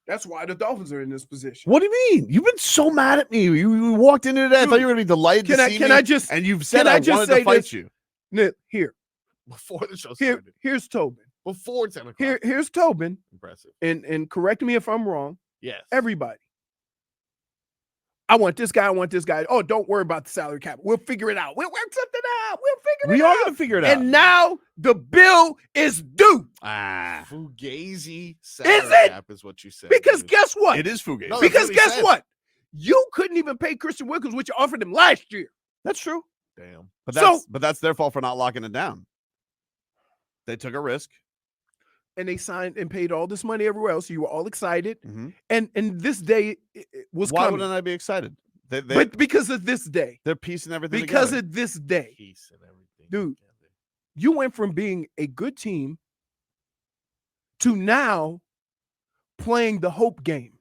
That's why the Dolphins are in this position. What do you mean? You've been so mad at me. You walked into today. I thought you were going to be delighted to see me. And you've said I wanted to fight you. Here. Before the show started. Here's Tobin. Before 10 o'clock. Here's Tobin. Impressive. And correct me if I'm wrong. Yes. Everybody. I want this guy. I want this guy. Oh, don't worry about the salary cap. We'll figure it out. We'll work something out. We are going to figure it out. And now the bill is due. Fugazi salary cap is what you said. Because guess what? It is Fugazi. No, because guess what? You couldn't even pay Christian Wilkins, which you offered him last year. That's true. Damn. But that's their fault for not locking it down. They took a risk. And they signed and paid all this money everywhere else. So you were all excited. Mm-hmm. And this day was Why coming. wouldn't I be excited? But because of this day. They're piecing everything because together. of this day. Piecing everything Dude, you went from being a good team to now playing the hope game.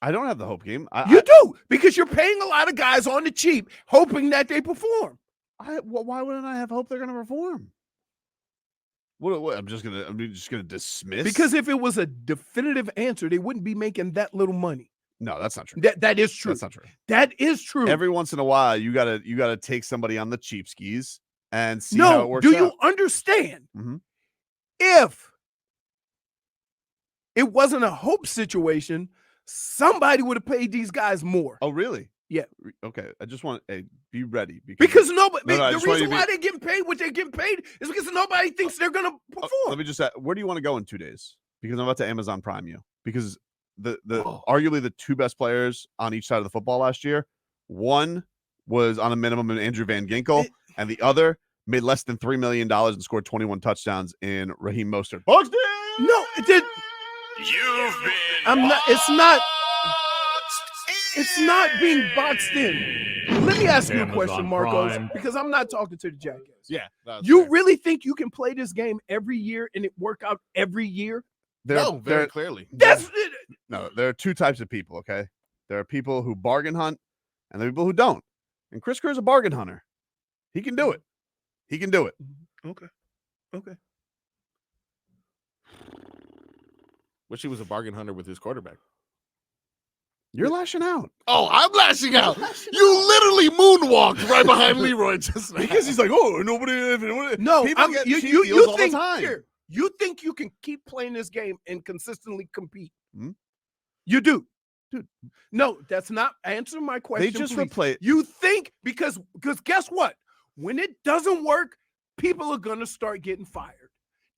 I don't have the hope game. You do, because you're paying a lot of guys on the cheap, hoping that they perform. Why wouldn't I have hope they're going to perform? What? I'm just gonna dismiss. Because if it was a definitive answer, they wouldn't be making that little money. No, that's not true. That is true. That's not true. That is true. Every once in a while, you gotta take somebody on the cheap skis and see how it works out. Do you understand? Mm-hmm. If it wasn't a hope situation, somebody would have paid these guys more. Oh, really? Yeah. Okay. I just want to be ready because nobody. The reason why they're getting paid what they're getting paid is because nobody thinks they're going to perform. Let me just say, where do you want to go in 2 days? Because I'm about to Amazon Prime you. Because arguably the two best players on each side of the football last year, one was on a minimum in Andrew Van Ginkel, and the other made less than $3 million and scored 21 touchdowns in Raheem Mostert. No, it did. You've been. I'm not. It's not. It's not being boxed in. Let me ask you a question, Marcos, because I'm not talking to the jackass. Yeah. You really think you can play this game every year and it work out every year? Very clearly. That's no. There are two types of people. Okay, there are people who bargain hunt, and there are people who don't. And Chris Kerr is a bargain hunter. He can do it. He can do it. Okay. Wish he was a bargain hunter with his quarterback. You're lashing out. Oh, I'm lashing out. You literally moonwalked right behind Leroy just now. Because he's like, oh, nobody. No, you think all the time. Here, you think you can keep playing this game and consistently compete? Hmm? You do, dude. No, that's not answering my question. They just replay. You think because guess what? When it doesn't work, people are gonna start getting fired.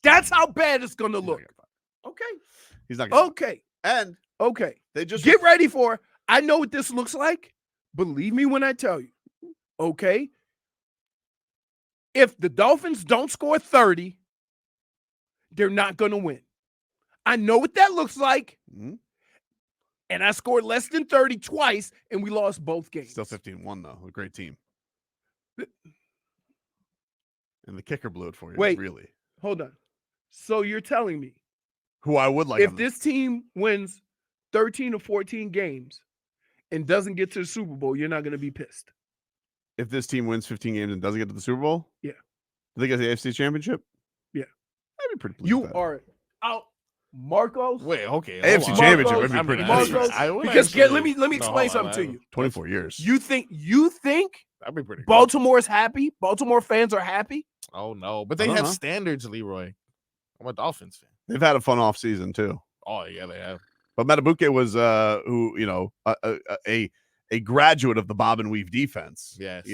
That's how bad it's gonna look. Okay. He's not. Okay. And okay. They just get ready for it. I know what this looks like. Believe me when I tell you. Okay. If the Dolphins don't score 30, they're not going to win. I know what that looks like. Mm-hmm. And I scored less than 30 twice, and we lost both games. Still 15-1, though. A great team. And the kicker blew it for you. Wait. Really? Hold on. So you're telling me who I would like if this team wins 13 or 14 games and doesn't get to the Super Bowl, you're not going to be pissed. If this team wins 15 games and doesn't get to the Super Bowl? Yeah. Do they get the AFC Championship? Yeah. I'd be pretty pleased. You are out. Marcos. Wait, okay. AFC Championship would be pretty Marcos, because let me explain something to you. 24 years. You think that'd be pretty Baltimore's happy? Baltimore fans are happy? Oh no, but they have standards, Leroy. I'm a Dolphins fan. They've had a fun off season too. Oh yeah, they have. But Matabuke was a graduate of the bob and weave defense. Yes.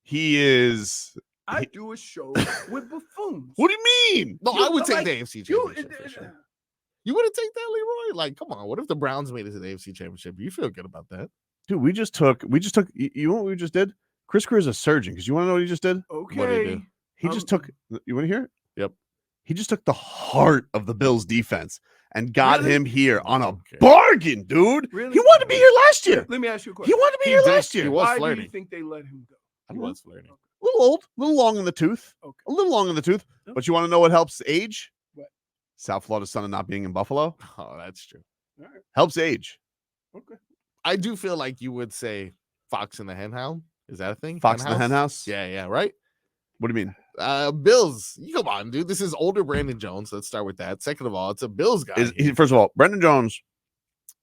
He is. I do a show with buffoons. What do you mean? No, I would take the AFC Championship for sure. You wouldn't take that, Leroy? Like, come on. What if the Browns made it to the AFC Championship? You feel good about that? Dude, we just took. You know what we just did? Chris Kerr is a surgeon. Because you want to know what he just did? Okay. What did he do? He just took. You want to hear it? Yep. He just took the heart of the Bills defense and got him here on a bargain, dude. Really? He wanted to be here last year. Let me ask you a question. He wanted to be here last year. Why do you think they let him go? He was flirting. A little old, a little long in the tooth. Okay. A little long in the tooth. Okay. But you want to know what helps age? What? South Florida's son of not being in Buffalo. Oh, that's true. All right. Helps age. Okay. I do feel like you would say Fox and the Henhound. Is that a thing? Fox and the Henhouse? Yeah, right? What do you mean? Bills. Come on, dude. This is older Brandon Jones. Let's start with that. Second of all, it's a Bills guy. First of all, Brendan Jones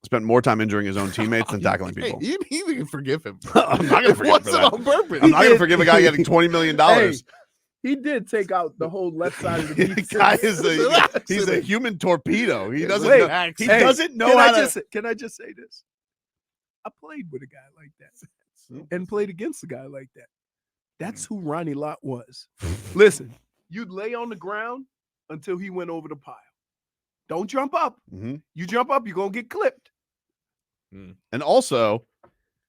spent more time injuring his own teammates than tackling Hey, people. you can forgive him. I'm not going to forgive him for that. On purpose. I'm not going to forgive a guy getting $20 million. Hey, he did take out the whole left side of the The defense. guy he's a human torpedo. He doesn't Wait, know, he hey, doesn't know how to. Can I just say this? I played with a guy like that and played against a guy like that. That's who Ronnie Lott was. Listen, you'd lay on the ground until he went over the pile. Don't jump up. Mhm. You jump up, you're going to get clipped. And also,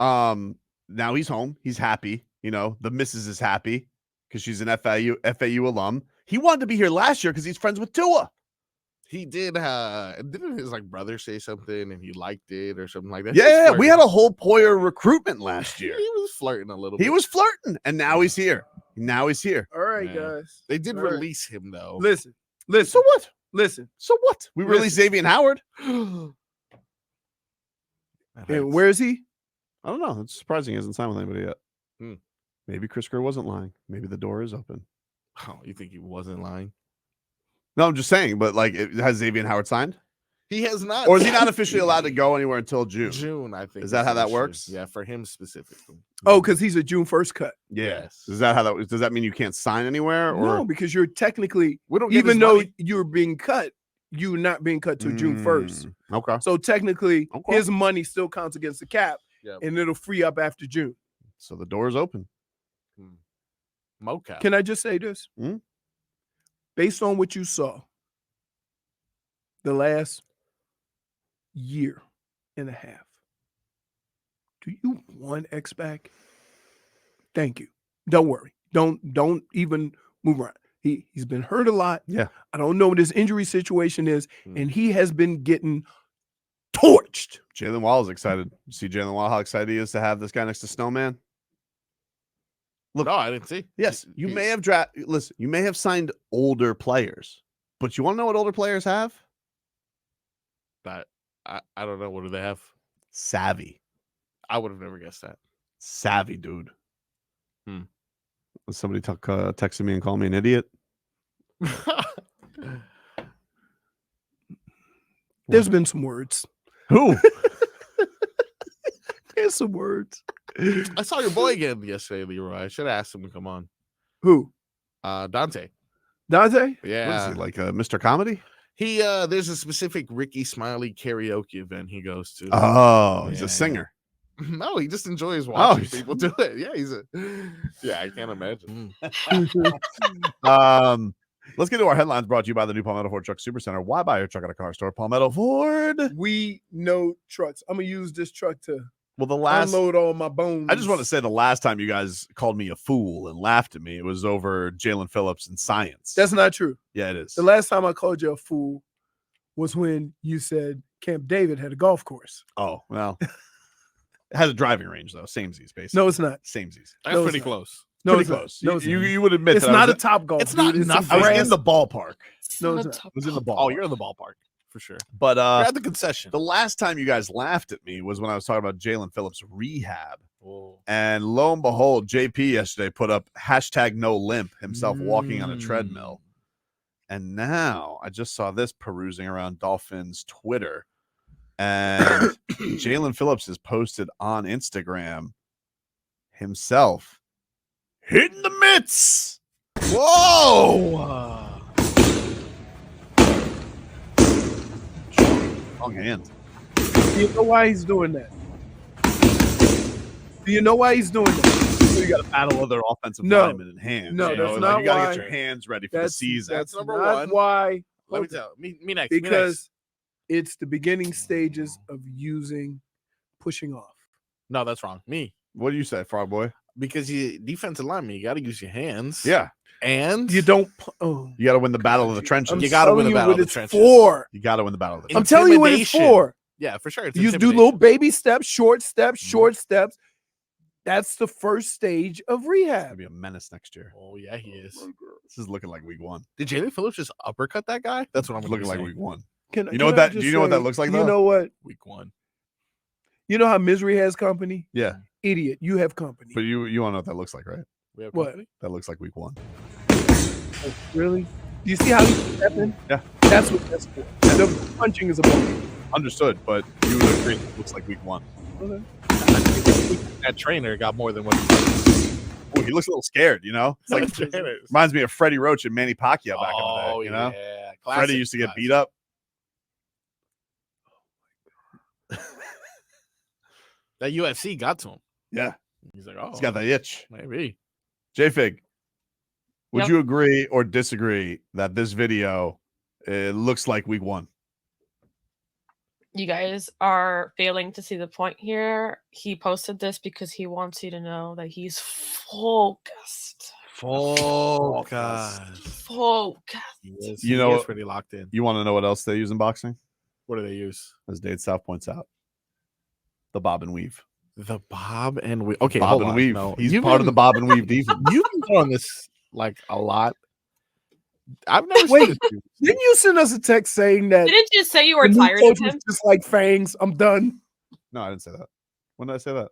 now he's home. He's happy. You know, the missus is happy because she's an FAU alum. He wanted to be here last year because he's friends with Tua. He did. Didn't his brother say something and he liked it or something like that? Yeah, we had a whole Poyer recruitment last year. He was flirting a little bit. He was flirting, and now he's here. Now he's here. All right, Yeah. guys. They did All right. release him though. Listen. So what? Listen. So what? We released Xavien Howard. And where is he? I don't know. It's surprising he hasn't signed with anybody yet. Hmm. Maybe Chris Kerr wasn't lying. Maybe the door is open. Oh, you think he wasn't lying? No, I'm just saying. But has Xavien Howard signed, He has not. or is he not officially allowed to go anywhere until June? June, I think. Is that how that the issue. works? Yeah, for him specifically. Oh, because he's a June 1st cut. Yes. Is that how that was? Does that mean you can't sign anywhere? Or No, because you're technically, We don't get even his though money. you're being cut, you're not being cut till June 1st. Okay. So technically, Okay. his money still counts against the cap, Yep. and it'll free up after June. So the door is open. Mocap. Can I just say this? Hmm? Based on what you saw the last year and a half, do you want X back? Thank you. Don't worry. Don't even move around. He's been hurt a lot. Yeah. I don't know what his injury situation is, Hmm. and he has been getting torched. Jalen Wall is excited. You see Jalen Wall, how excited he is to have this guy next to Snowman? Look, no, I didn't see. Yes, you may have listen, you may have signed older players, but you want to know what older players have? That I don't know. What do they have? Savvy. I would have never guessed that. Savvy, dude. Hmm. Somebody texted me and called me an idiot. There's been some words. Who? There's some words. I saw your boy again yesterday, Leroy. I should have asked him to come on. Who? Dante. Dante? Yeah. What is he, like Mr. Comedy? He there's a specific Ricky Smiley karaoke event he goes to. Oh, he's Yeah. a singer. No, he just enjoys watching he's- people do it. Yeah, I can't imagine. Let's get to our headlines brought to you by the new Palmetto Ford Truck Supercenter. Why buy your truck at a car store? Palmetto Ford. We know trucks. I'm gonna use this truck to Well, the last unload all my bones. I just want to say the last time you guys called me a fool and laughed at me, it was over Jaylen Phillips and science. That's not true. Yeah, it is. The last time I called you a fool was when you said Camp David had a golf course. Oh, well. It has a driving range though. Samesies, basically. No, it's not. Samesies. That's No, it's pretty not. close. No, Pretty it's not. close. No, it's you, not. you would admit It's that not I a top golf. it's not dude. enough. I was grass- in the ballpark. No, it's not. I was in the ballpark. Oh, you're in the ballpark for sure. But You're at the concession. the last time you guys laughed at me was when I was talking about Jaylen Phillips rehab. Whoa. And lo and behold, JP yesterday put up #NoLimp himself walking on a treadmill. And now I just saw this perusing around Dolphins Twitter. And Jaylen Phillips has posted on Instagram himself hitting the mitts. Whoa! Strong hand. Do you know why he's doing that? Do you know why he's doing that? You got to battle other offensive No. linemen in hand. No, you that's know, not you got to why. get your hands ready for the season. that's number not one. why. Let me Okay. tell me next. Because it's the beginning stages of pushing off. No, that's wrong. Me. What do you say, Frog Boy? Because you defensive lineman, you got to use your hands. Yeah, And You don't. Oh, you got to win the battle of the trenches. I'm You gotta win telling the you battle what of the it's trenches. for. You got to win the battle of the I'm trenches. telling you what it's Intimidation. for. Yeah, for sure. It's You do intimidation. little baby steps, short steps, Mm-hmm. short steps. That's the first stage of Gonna rehab. be a menace next year. Oh yeah, he is. This is looking like week one. Did Jaylen Phillips just uppercut that guy? That's what I'm Looking like saying. week one. Can, You know what that- do you know what that looks like, You though? know what? Week one. You know how misery has company? Yeah, Idiot, you have company. but you want to know what that looks like, right? We have What? company? That looks like week one. Really? Do you see how he's stepping? Yeah. That's what that's for. The punching is about. Understood, but you would agree it looks like week 1. Okay. That trainer got more than one. Ooh, he looks a little scared, you know? It's like reminds me of Freddie Roach and Manny Pacquiao back in the day, you know? Yeah. Freddie used to get beat up. That UFC got to him. Yeah. He's like, oh, He's got the itch. maybe. J-Fig, would Yep. you agree or disagree that this video looks like week 1? You guys are failing to see the point here. He posted this because he wants you to know that he's focused. Focus. Focused. You know- it's pretty locked in. You want to know what else they use in boxing? What do they use? As Dade South points out, the bob and weave. The bob and weave. Okay, Bob hold and on. weave. No, He's you've part of the been- bob and weave defense. You've been throwing this like a lot. I've never Wait. seen this. Didn't you send us a text saying that Didn't you say you were the new tired of coach was him? just like Fangs? I'm done. No, I didn't say that. When did I say that?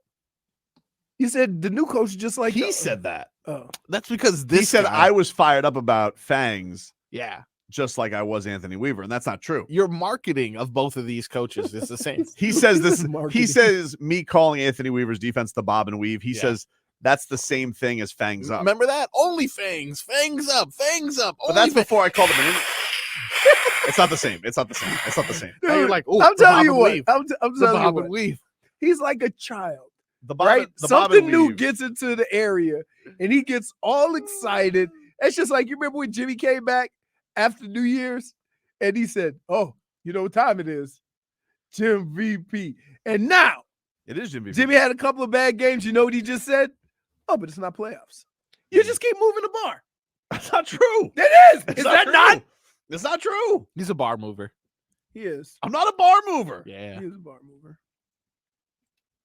You said the new coach is just like He said that. Oh, That's because this He said guy- I was fired up about Fangs Yeah. just like I was Anthony Weaver, and that's not true. Your marketing of both of these coaches is the same. He says this. He Marketing. says me calling Anthony Weaver's defense the bob and weave. He Yeah. says that's the same thing as Fangs up. Remember that? Only fangs. Fangs up. Fangs up. But that's before I called him an. It's not the same. It's not the same. It's not the same. Now you're dude, like, oh, I'm the telling bob you and what. weave. I'm The telling you bob and what. weave. He's like a child, The bob, right? the bob Something and new weave. gets into the area, and he gets all excited. It's just like you remember when Jimmy came back after New Year's, and he said, "Oh, you know what time it is? Jim VP." And now It is Jimmy. Jimmy had a couple of bad games. You know what he just said? Oh, but it's not playoffs. You just keep moving the bar. That's not true. It is. It's Is that true. not? It's not true. He's a bar mover. He is. I'm not a bar mover. Yeah. He is a bar mover.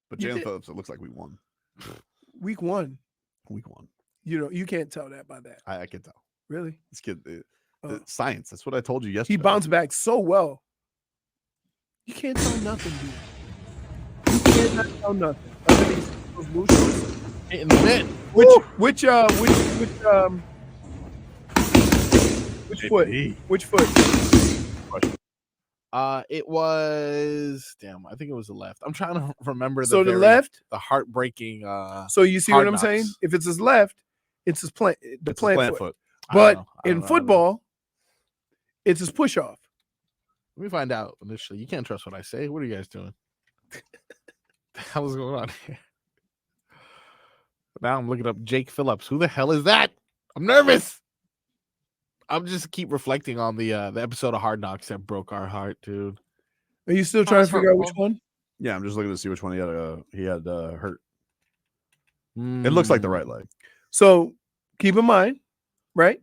But You Jalen did- Phillips, it looks like we won. Week 1. Week 1. You know, you can't tell that by that. I can tell. Really? This kid, the Oh. science. That's what I told you yesterday. He bounced back so well. You can't tell nothing, dude. You cannot tell nothing. Underneath those blue shorts. In the mid. Which foot? JP. Which foot? It was I think it was the left. I'm trying to remember So the very- left. the heartbreaking So you see Hard what I'm saying? knocks. If it's his left, it's his plant. The It's a plant, plant foot. foot. I don't But know. I don't in know. football, it's his push off. Let me find out initially. You can't trust what I say. What are you guys doing? The hell is going on here? Now I'm looking up Jake Phillips. Who the hell is that? I'm nervous. I'm just keep reflecting on the episode of Hard Knocks that broke our heart, dude. Are you still trying was to figure out which hurtful. one? Yeah, I'm just looking to see which one he had hurt. It looks like the right leg. So keep in mind, right?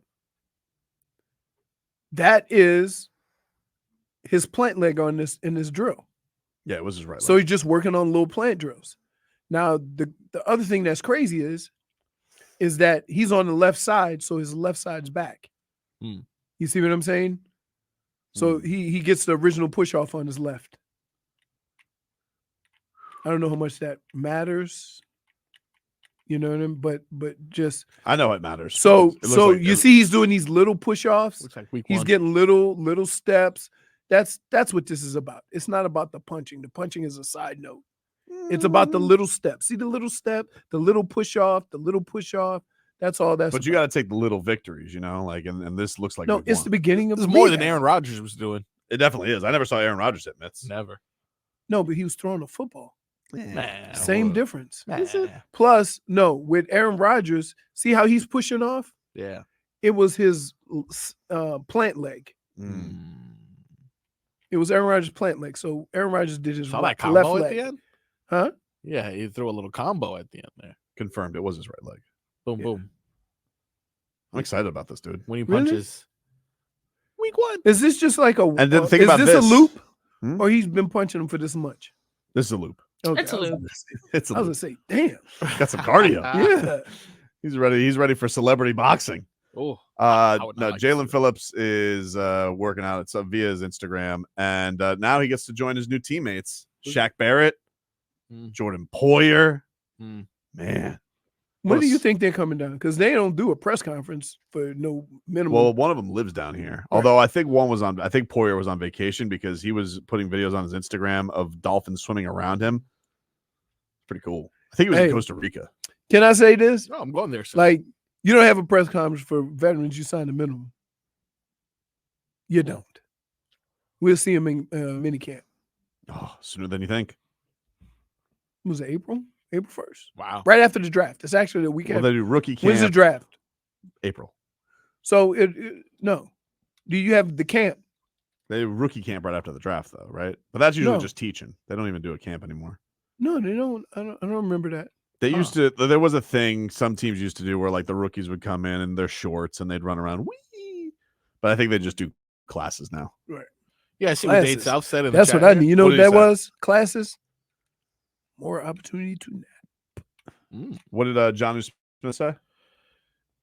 That is his plant leg on this in this drill. Yeah, it was his right So leg. he's just working on little plant drills. Now, the other thing that's crazy is that he's on the left side, so his left side's back. Hmm. You see what I'm saying? So he gets the original push off on his left. I don't know how much that matters. You know what I mean? But just I know it matters. so It looks so like- you see he's doing these little push offs. Looks like week He's one. getting little steps. That's what this is about. It's not about the punching. The punching is a side note. It's about the little steps. See the little step, the little push off, the little push off. That's all that's But you about. got to take the little victories, you know, like, and this looks like No, we've it's won. the beginning of This is the more than rehab. Aaron Rodgers was doing. It definitely is. I never saw Aaron Rodgers hit mitts. Never. No, but he was throwing a football. Nah, Same well, difference. Is it? Plus, no, with Aaron Rodgers, see how he's pushing off? Yeah. It was his plant leg. Mm. It was Aaron Rodgers' plant leg. So Aaron Rodgers did his Saw right, that combo left at leg. the end? Huh? Yeah, he threw a little combo at the end there. Confirmed. It was his right leg. Boom, Yeah. boom. I'm excited about this, dude. When he Really? punches. Week one. Is this just like a? And then think is about this a this. loop, Hmm? or he's been punching him for this much? This is a loop. Okay, It's a I was loop. gonna say- It's a I was loop. gonna say, damn. Got some cardio. Yeah. He's ready. He's ready for celebrity boxing. Oh, I would not No, like to see Jaylen that. Phillips is working out it's via his Instagram, and now he gets to join his new teammates: Shaq Barrett, Mm. Jordan Poyer. Mm. Man, When do you think they're coming down? Because they don't do a press conference for no minimum. Well, one of them lives down here. Although I think I think Poyer was on vacation because he was putting videos on his Instagram of dolphins swimming around him. Pretty cool. I think he was in Costa Rica. Can I say this? No, I'm going there soon. Like, you don't have a press conference for veterans. You sign a minimum. You don't. We'll see him in minicamp. Oh, sooner than you think. Was it April? April 1st. Wow. Right after the draft. It's actually the weekend. Well, they do rookie camp. When's the draft? April. So, no. Do you have the camp? They do rookie camp right after the draft, though, right? But that's usually just teaching. They don't even do a camp anymore. No, they don't. I don't remember that. They used to. There was a thing some teams used to do where like the rookies would come in their shorts and they'd run around. Whee! But I think they just do classes now. Right. Yeah, I see what Dave South said in That's the what chat I need. You know What what did he that say? was? Classes. More opportunity to nap. What did John Smith say?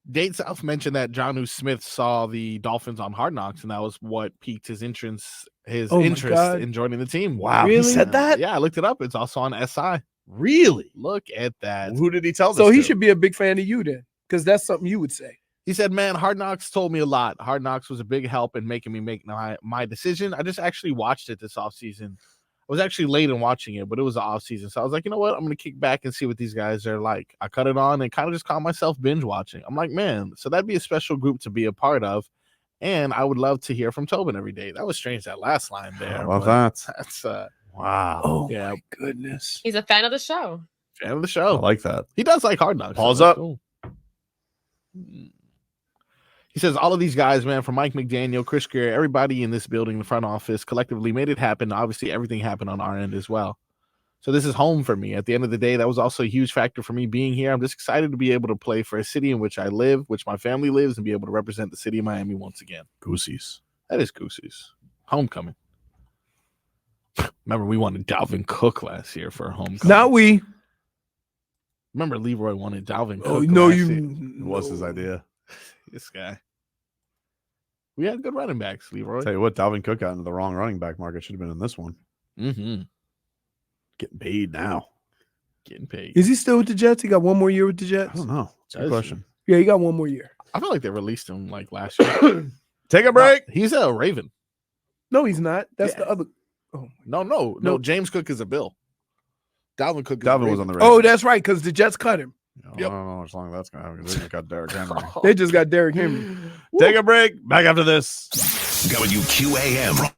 Dave South mentioned that Jonnu Smith saw the Dolphins on Hard Knocks, and that was what piqued his interest in joining the team. Wow, Really? he said that? Yeah, I looked it up. It's also on SI. Really? Look at that. Who did he tell this So he to? should be a big fan of you then, because that's something you would say. He said, man, Hard Knocks told me a lot. Hard Knocks was a big help in making me make my decision. I just actually watched it this offseason. I was actually late in watching it, but it was the offseason. So I was like, you know what? I'm going to kick back and see what these guys are like. I cut it on and kind of just caught myself binge watching. I'm like, man, so that'd be a special group to be a part of. And I would love to hear from Tobin every day. That was strange, that last line there. I love that. That's Wow. Oh, yeah. my goodness. He's a fan of the show. Fan of the I show. like that. He does like Hard Knocks. Pause so that's up. cool. He says, all of these guys, man, from Mike McDaniel, Chris Greer, everybody in this building, the front office, collectively made it happen. Obviously, everything happened on our end as well. So this is home for me. At the end of the day, that was also a huge factor for me being here. I'm just excited to be able to play for a city in which I live, which my family lives, and be able to represent the city of Miami once again. Goosies. That is Goosies. Homecoming. Remember, we wanted Dalvin Cook last year for a homecoming. Not we. Remember, Leroy wanted Dalvin Cook. Oh, no, last you. year. It was his idea. This guy. We had good running backs, Leroy. Tell you what, Dalvin Cook got into the wrong running back market. Should have been in this one. Mm-hmm. Getting paid now. Getting paid. Is he still with the Jets? He got one more year with the Jets? I don't know. It's a good Does question. Yeah, he got one more year. I feel like they released him like last year. Take a break. No, he's a Raven. No, he's not. That's Yeah. the other. Oh, No. James Cook is a Bill. Dalvin Cook is Dalvin a was on the oh, Ravens. that's right, because the Jets cut him. I don't know how much longer that's going to happen because they just got Derrick Henry. They just got Derrick Henry. Take a break. Back after this. WQAM.